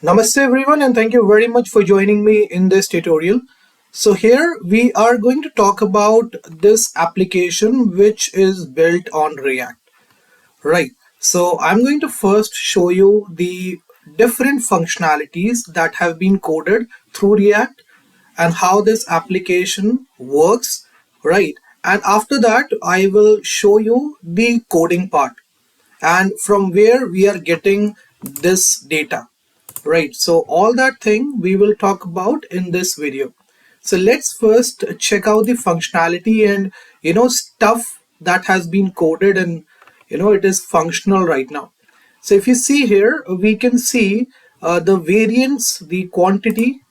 Namaste everyone, and thank you very much for joining me in this tutorial. So here we are going to talk about this application which is built on React. Right. So I'm going to first show you the different functionalities that have been coded through React and how this application works. Right. And after that, I will show you the coding part and from where we are getting this data. Right, so all that thing we will talk about in this video. So let's first check out the functionality and stuff that has been coded and it is functional right now. So if you see here, we can see the variance, the quantity,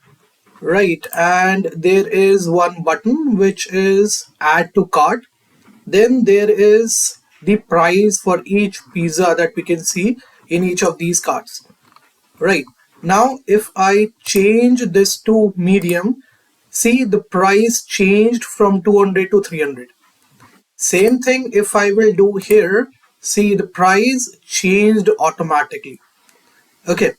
right? And there is one button which is add to cart. Then there is the price for each pizza that we can see in each of these carts. Right. Now, if I change this to medium, see the price changed from 200 to 300. Same thing if I will do here, see the price changed automatically. Okay.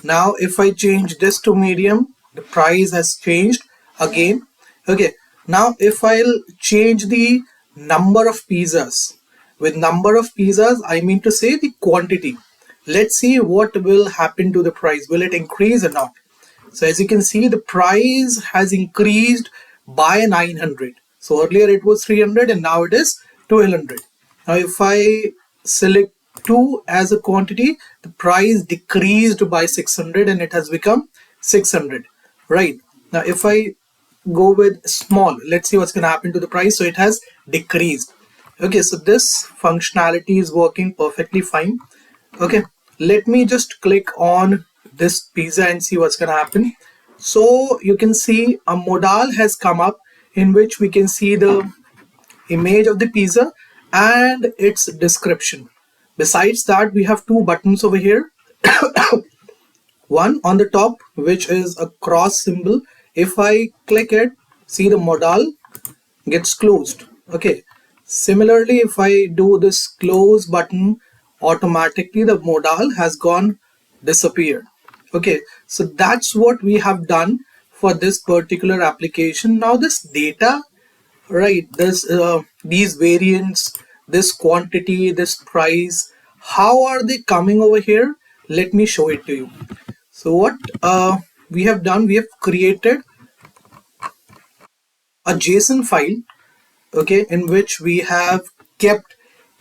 Now, if I change this to medium, the price has changed again. Okay. Now, if I'll change the number of pizzas, with number of pizzas, I mean to say the quantity. Let's see what will happen to the price. Will it increase or not? So as you can see, the price has increased by 900. So earlier it was 300 and now it is 1200. Now if I select 2 as a quantity, the price decreased by 600 and it has become 600. Right. Now if I go with small, let's see what's going to happen to the price. So it has decreased. Okay, so this functionality is working perfectly fine. Okay, let me just click on this pizza and see what's going to happen. So you can see a modal has come up in which we can see the image of the pizza and its description. Besides that, we have two buttons over here. One on the top, which is a cross symbol. If I click it, see the modal gets closed. Okay, similarly if I do this close button, automatically the modal has gone disappeared. Okay, so that's what we have done for this particular application. Now this data, right, this these variants, this quantity, this price, how are they coming over here? Let me show it to you. So what we have done, we have created a JSON file, okay, in which we have kept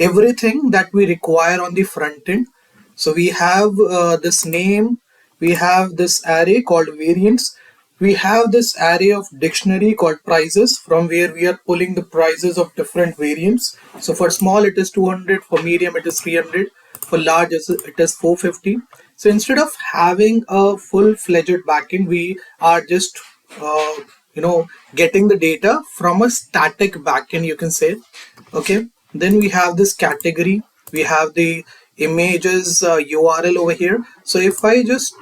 everything that we require on the front end. So we have this name, we have this array called variants, we have this array of dictionary called prices from where we are pulling the prices of different variants. So for small it is 200, for medium it is 300, for large it is 450. So instead of having a full-fledged backend, we are just uh, getting the data from a static backend, you can say. Okay, then we have this category, we have the images URL over here. So if I just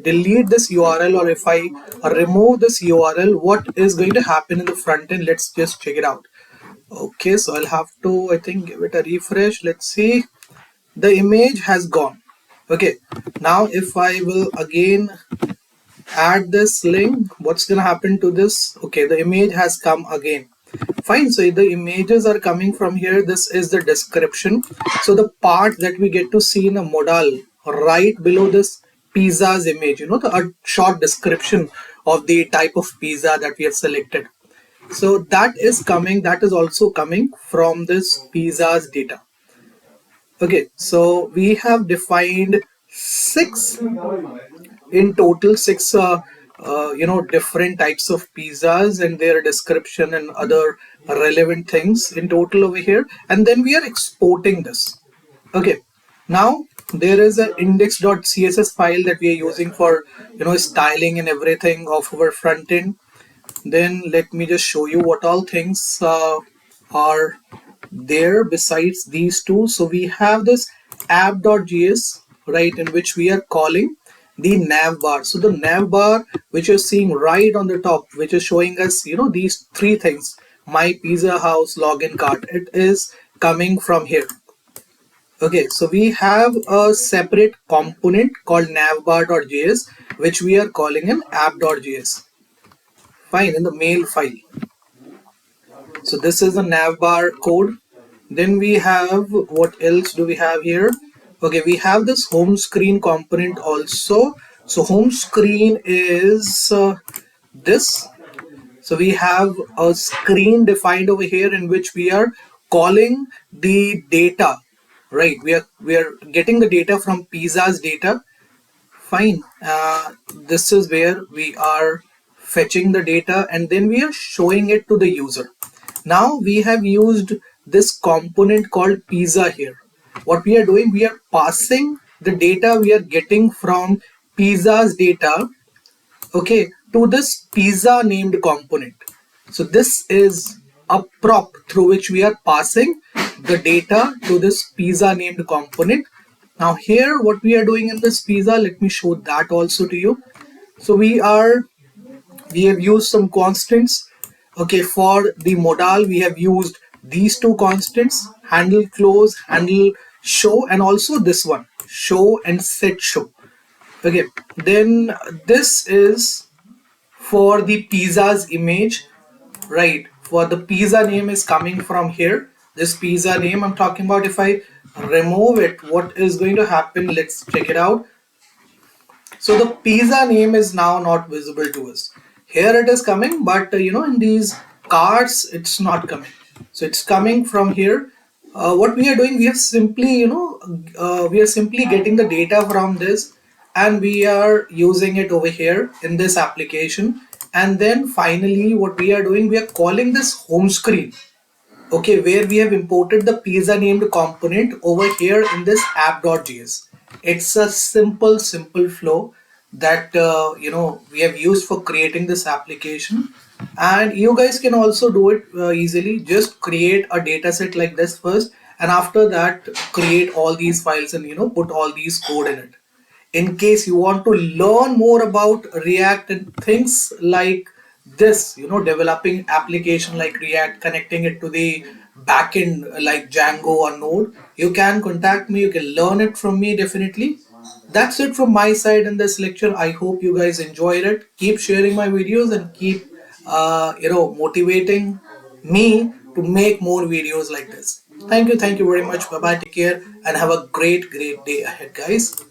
delete this URL or if I remove this URL, what is going to happen in the front end? Let's just check it out. Okay, so I'll have to, I think, give it a refresh. Let's see, the image has gone. Okay, now if I will again add this link, what's gonna happen to this? Okay, the image has come again. Fine, so the images are coming from here. This is the description. So the part that we get to see in a modal right below this pizza's image, the a short description of the type of pizza that we have selected. So that is coming, that is also coming from this pizza's data. Okay, so we have defined six in total, six different types of pizzas and their description and other relevant things in total over here, and then we are exporting this. Okay, now there is an index.css file that we are using for styling and everything of our front end. Then let me just show you what all things are there besides these two. So we have this app.js, right, in which we are calling the nav bar. So the nav bar which you're seeing right on the top, which is showing us these three things: my pizza house, login card, it is coming from here. Okay, so we have a separate component called navbar.js which we are calling an app.js. Fine, in the mail file. So this is the navbar code. Then we have, what else do we have here? Okay, we have this home screen component also. So home screen is this. So we have a screen defined over here in which we are calling the data, right? We are getting the data from pizza's data. Fine. This is where we are fetching the data and then we are showing it to the user. Now we have used this component called pizza here. What we are doing, we are passing the data we are getting from pizza's data, okay, to this pizza named component. So this is a prop through which we are passing the data to this pizza named component. Now here what we are doing in this pizza, let me show that also to you. So we have used some constants. Okay, for the modal we have used these two constants, handle close, handle show, and also this one, show and set show. Okay, then this is for the pizza's image, right? For the pizza name is coming from here. This pizza name I'm talking about, if I remove it, what is going to happen? Let's check it out. So the pizza name is now not visible to us. Here it is coming, but in these cards, it's not coming. So it's coming from here. What we are doing, we are simply, we are simply getting the data from this and we are using it over here in this application. And then finally, what we are doing, we are calling this home screen, okay, where we have imported the pizza named component over here in this app.js. It's a simple flow that we have used for creating this application, and you guys can also do it easily. Just create a data set like this first, and after that create all these files and put all these code in it. In case you want to learn more about React and things like this, developing application like React, connecting it to the backend like Django or Node, you can contact me. You can learn it from me definitely. That's it from my side in this lecture. I hope you guys enjoyed it. Keep sharing my videos and keep motivating me to make more videos like this. Thank you very much. Bye bye. Take care and have a great day ahead, guys.